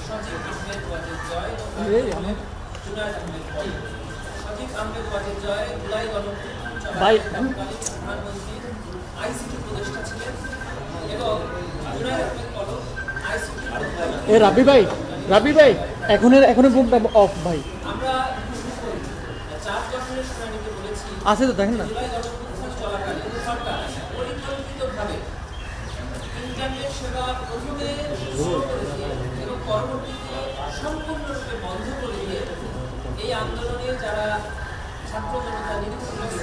সজীব আহমেদ ওয়াজেদ জয় এবং জুনায়েদ আহমেদ পল। সজীব আহমেদ ওয়াজেদ জয় জুলাই গণঅভ্যুত্থান চলাকালীন প্রধানমন্ত্রীর আইসিটি উপদেষ্টা ছিলেন এবং জুনায়েদ আহমেদ পল আইসিটি। রাবি ভাই এখনের বুকটা অফ ভাই। আমরা চার দশকের শুনানিতে বলেছি আছে তো দেখেন না, জুলাই গণঅভ্যুত্থান চলাকালীন সরকার পরিকল্পিতভাবে ইন্টারনেট সেবা প্রথমে শুরু করে দিয়ে এবং পরবর্তীতে সম্পূর্ণরূপে বন্ধ করে দিয়ে এই আন্দোলনে যারা ছাত্র জনতা নিরীক্ষভাবে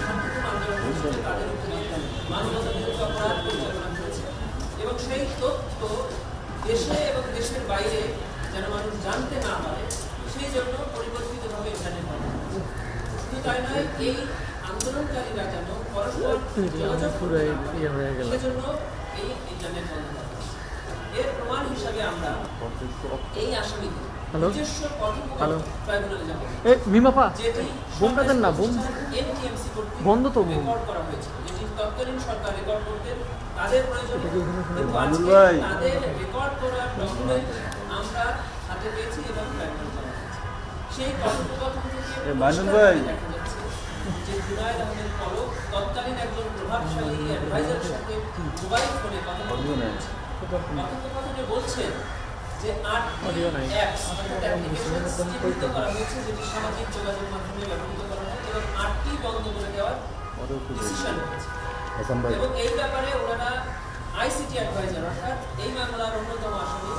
সম্পূর্ণ আন্দোলন করছে তাদের উপরে মানবতা বিরোধী অপরাধ পরিচালনা করেছে এবং সেই তথ্য দেশে এবং দেশের বাইরে যেন মানুষ জানতে না পারে সেই জন্য পরিকল্পিতভাবে ইন্টারনেট বন্ধ। শুধু তাই নয়, এই আন্দোলনকারীরা যেন পরস্পর যোগাযোগ করতে না পারে সেজন্য এই ইন্টারনেট বন্ধ করা হয়েছে। এর প্রমাণ হিসাবে আমরা এই আসামিদের নিজস্ব কথোপকথন ট্রাইব্যুনালে যাব, যেটি বোমটা দেন না, বোম এনটিএমসি কর্তৃক বন্ধ তো রেকর্ড করা হয়েছে, যেটি তৎকালীন সরকার রেকর্ড করতেন তাদের প্রয়োজনে। কিন্তু আজকে তাদের রেকর্ড করা ডকুমেন্ট আমরা হাতে পেয়েছি এবং ট্রাইব্যুনালে জমা দিয়েছি। সেই কথোপকথন থেকে দেখা যাচ্ছে যে জুনায়েদ আহমেদ পলক তৎকালীন একজন প্রভাবশালী অ্যাডভাইজারের সাথে মোবাইল ফোনে কথোপকথনে বলছেন যে 8টি অ্যাপস অর্থাৎ অ্যাপ্লিকেশন চিহ্নিত করা হয়েছে যেটি সামাজিক যোগাযোগ মাধ্যমে ব্যবহৃত করা হয় এবং 8টি বন্ধ করে দেওয়ার ডিসিশন হয়েছে। এবং এই ব্যাপারে ওনারা আইসিটি অ্যাডভাইজার অর্থাৎ এই মামলার অন্যতম আসামি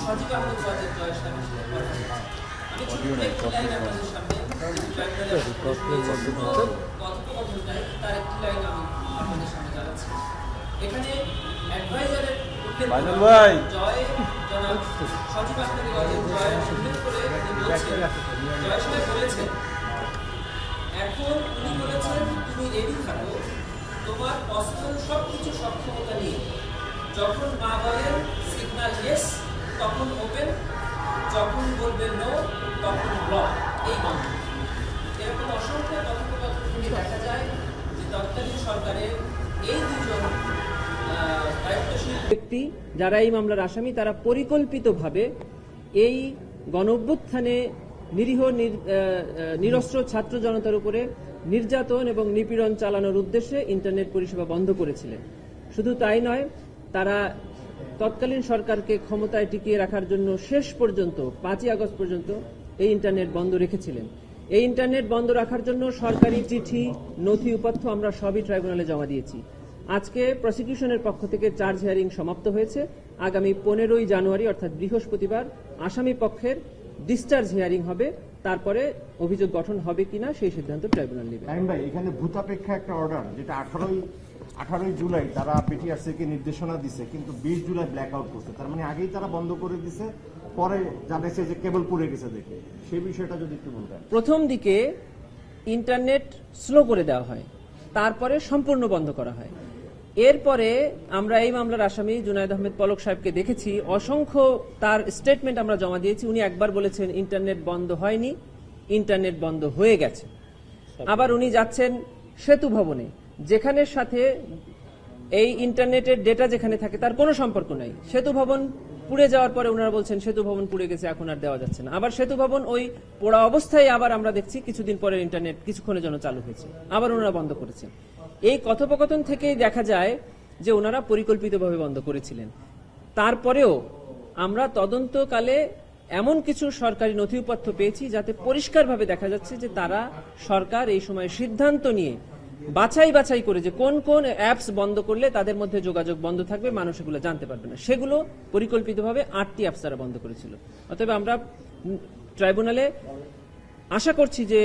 সজীব আহমেদ ওয়াজেদ জয়ের সাথে কথা বলেছে। আমি ছোট্ট একটি লাইন আপনাদের সামনে কথোপকথনটাই তার একটি লাইন আমি আপনাদের সামনে জানাচ্ছি। এখানে অ্যাডভাইজারের জয় জনাব সজীব আহমেদ ওয়াজেদ জয়ের উল্লেখ করে জয় সাহেব বলেছেন, এখন উনি বলেছেন তুমি রেডি থাকো তোমার পসিবল সবকিছু সক্ষমতা নিয়ে, যখন মা বলেন সিগন্যাল ইয়েস তখন ওপেন, যখন বলবেন নো তখন ব্লক। এই বন্ধ এরকম অসংখ্য কথোপকথন থেকে দেখা যায় যে তৎকালীন সরকারের এই দুজন দায়িত্বশীল ব্যক্তি যারা এই মামলার আসামি তারা পরিকল্পিতভাবে এই গণঅভ্যুত্থানে নিরীহ নিরস্ত্র ছাত্র জনতার উপরে নির্যাতন এবং নিপীড়ন চালানোর উদ্দেশ্যে ইন্টারনেট পরিষেবা বন্ধ করেছিলেন। শুধু তাই নয়, তারা তৎকালীন সরকারকে ক্ষমতায় টিকিয়ে রাখার জন্য শেষ পর্যন্ত 5ই আগস্ট পর্যন্ত এই ইন্টারনেট বন্ধ রেখেছিলেন। এই ইন্টারনেট বন্ধ রাখার জন্য সরকারি চিঠি নথি উপাত্ত আমরা সবই ট্রাইব্যুনালে জমা দিয়েছি। আজকে প্রসিকিউশনের পক্ষ থেকে চার্জ হিয়ারিং সমাপ্ত হয়েছে। আগামী 15ই জানুয়ারি অর্থাৎ বৃহস্পতিবার আসামি পক্ষের ডিসচার্জ হিয়ারিং হবে, তারপরে অভিযোগ গঠন হবে কিনা সেই সিদ্ধান্ত ট্রাইব্যুনাল নেবে। ভাই, এখানে ভূতাপেক্ষা একটা অর্ডার যেটা 18ই জুলাই তারা পিটিআরসিকে নির্দেশনা দিছে, কিন্তু 20 জুলাই ব্ল্যাক আউট করছে। তার মানে আগেই তারা বন্ধ করে দিছে, পরে জানাইছে যে কেবল পুড়ে গেছে দেখে। সেই বিষয়টা যদি একটু বলতেন। প্রথম দিকে ইন্টারনেট স্লো করে দেওয়া হয়, তারপরে সম্পূর্ণ বন্ধ করা হয়। এরপরে আমরা এই মামলার আসামি জুনায়েদ আহমেদ পলক সাহেবকে দেখেছি, অসংখ্য তার স্টেটমেন্ট আমরা জমা দিয়েছি। উনি একবার বলেছেন ইন্টারনেট বন্ধ হয়নি, ইন্টারনেট বন্ধ হয়ে গেছে। আবার উনি যাচ্ছেন সেতু ভবনে, যেখানে সাথে এই ইন্টারনেটের ডেটা যেখানে থাকে তার কোনো সম্পর্ক নাই। সেতু ভবন পুড়ে যাওয়ার পরে ওনারা বলছেন সেতু ভবন পুড়ে গেছে, এখন আর দেওয়া যাচ্ছে না। আবার সেতু ভবন ওই পোড়া অবস্থায় আবার আমরা দেখছি কিছুদিন পরে ইন্টারনেট কিছুক্ষণের জন্য চালু হয়েছে, আবার ওনারা বন্ধ করেছেন। এই কথোপকথন থেকেই দেখা যায় যে ওনারা পরিকল্পিতভাবে বন্ধ করেছিলেন। তারপরেও আমরা তদন্তকালে এমন কিছু সরকারি নথিপত্র পেয়েছি যাতে পরিষ্কারভাবে দেখা যাচ্ছে যে তারা সরকার এই সময় সিদ্ধান্ত নিয়ে বাছাই করে যে কোন কোন অ্যাপস বন্ধ করলে তাদের মধ্যে যোগাযোগ বন্ধ থাকবে, মানুষ এগুলো জানতে পারবে না, সেগুলো পরিকল্পিতভাবে 8টি অ্যাপস তারা বন্ধ করেছিল। অতএব আমরা ট্রাইব্যুনালে আশা করছি যে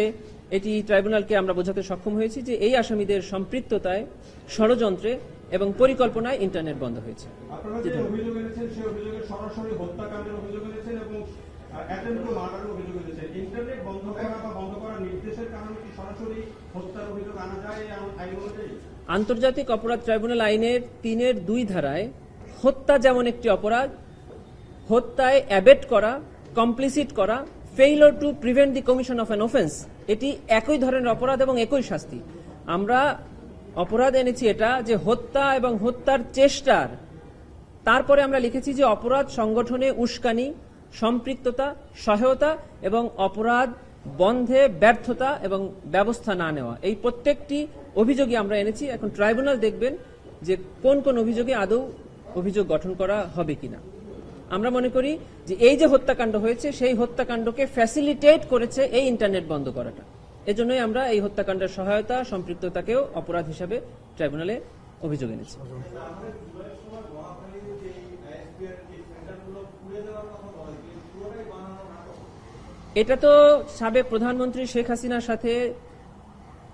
এটি ট্রাইব্যুনালকে আমরা বোঝাতে সক্ষম হয়েছি যে এই আসামিদের সম্পৃক্ততায়, ষড়যন্ত্রে এবং পরিকল্পনায় ইন্টারনেট বন্ধ হয়েছে। আন্তর্জাতিক অপরাধ ট্রাইব্যুনাল আইনের 3-2 ধারায় হত্যা যেমন একটি অপরাধ, হত্যায় অ্যাবেট করা, কমপ্লিসিট করা, failure to prevent the commission of an offence, এটি একই ধরনের অপরাধ এবং একই শাস্তি। আমরা অপরাধ এনেছি এটা যে হত্যা এবং হত্যার চেষ্টার, তারপরে আমরা লিখেছি যে অপরাধ সংগঠনে উস্কানি, সম্পৃক্ততা, সহায়তা এবং অপরাধ বন্ধে ব্যর্থতা এবং ব্যবস্থা না নেওয়া, এই প্রত্যেকটি অভিযোগই আমরা এনেছি। এখন ট্রাইব্যুনাল দেখবেন যে কোন কোন অভিযোগে আদৌ অভিযোগ গঠন করা হবে কিনা। আমরা মনে করি যে এই যে হত্যাকাণ্ড হয়েছে সেই হত্যাকাণ্ডকে ফ্যাসিলিটেট করেছে এই ইন্টারনেট বন্ধ করাটা। এজন্যই আমরা এই হত্যাকাণ্ডের সহায়তা সম্পৃক্ততাকেও অপরাধ হিসাবে ট্রাইব্যুনালে অভিযোগ এনেছি। এটা তো সাবেক প্রধানমন্ত্রী শেখ হাসিনার সাথে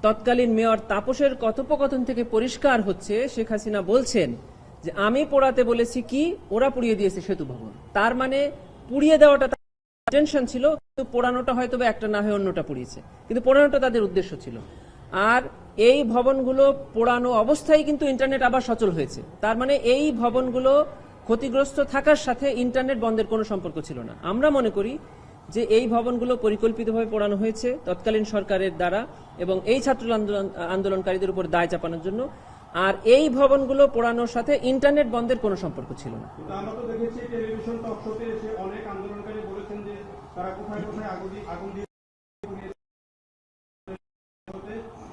তৎকালীন মেয়র তাপসের কথোপকথন থেকে পরিষ্কার হচ্ছে, শেখ হাসিনা বলছেন যে আমি পোড়াতে বলেছি কি, ওরা পুড়িয়ে দিয়েছে সেতু ভবন। তার মানে পুড়িয়ে দেওয়াটা টেনশন ছিল, কিন্তু পোড়ানোটা হয়তো একটা না হয়ে অন্যটা পুড়িয়েছে, কিন্তু পোড়ানোটা তাদের উদ্দেশ্য ছিল। আর এই ভবনগুলো পোড়ানো অবস্থায় কিন্তু ইন্টারনেট আবার সচল হয়েছে। তার মানে এই ভবনগুলো ক্ষতিগ্রস্ত থাকার সাথে ইন্টারনেট বন্ধের কোনো সম্পর্ক ছিল না। আমরা মনে করি যে এই ভবনগুলো পরিকল্পিতভাবে পোড়ানো হয়েছে তৎকালীন সরকারের দ্বারা এবং এই ছাত্র আন্দোলনকারীদের উপর দায় চাপানোর জন্য। আর এই ভবনগুলো পোড়ানোর সাথে ইন্টারনেট বন্ধের কোনো সম্পর্ক ছিল না। আমরা তো দেখেছি টেলিভিশন টক শোতে এসে অনেক আন্দোলনকারী বলেছেন যে তারা কোথায় কোথায় আগুন দিয়ে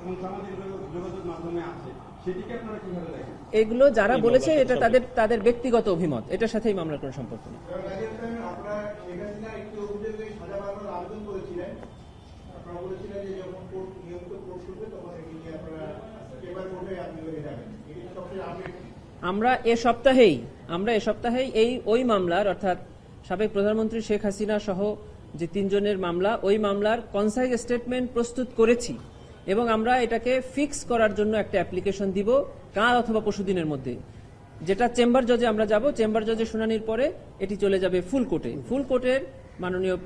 এবং সামাজিক যোগাযোগ মাধ্যমে আছে, সেটিকে আপনারা কিভাবে দেখেন? এগুলো যারা বলেছে এটা তাদের ব্যক্তিগত অভিমত, এটার সাথেই মামলার কোনো সম্পর্ক নেই। আমরা এ সপ্তাহেই ওই মামলার, অর্থাৎ সাবেক প্রধানমন্ত্রী শেখ হাসিনা সহ যে 3 জনের মামলা, ওই মামলার কনসাইজ স্টেটমেন্ট প্রস্তুত করেছি এবং আমরা এটাকে ফিক্স করার জন্য একটা অ্যাপ্লিকেশন দিব কাল অথবা পরশুদিনের মধ্যে, যেটা চেম্বার জজে আমরা যাব। চেম্বার জজে শুনানির পরে এটি চলে যাবে ফুল কোর্টে। ফুল কোর্টের মাননীয়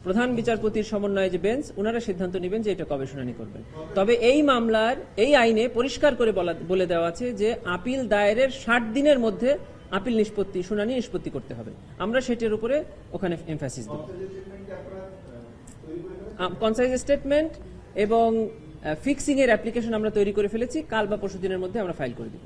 প্রধান বিচারপতির সমন্বয়ে যে বেঞ্চ, ওনারা সিদ্ধান্ত নেবেন যে এটা কবে শুনানি করবেন। তবে এই মামলার এই আইনে পরিষ্কার করে বলে দেওয়া আছে যে আপিল দায়েরের 60 দিনের মধ্যে আপিল শুনানি নিষ্পত্তি করতে হবে। আমরা সেটির উপরে ওখানে এমফাসিস দেব। কনসাইজ স্টেটমেন্ট এবং ফিক্সিং এর অ্যাপ্লিকেশন আমরা তৈরি করে ফেলেছি, কাল বা পরশু দিনের মধ্যে আমরা ফাইল করে দেব।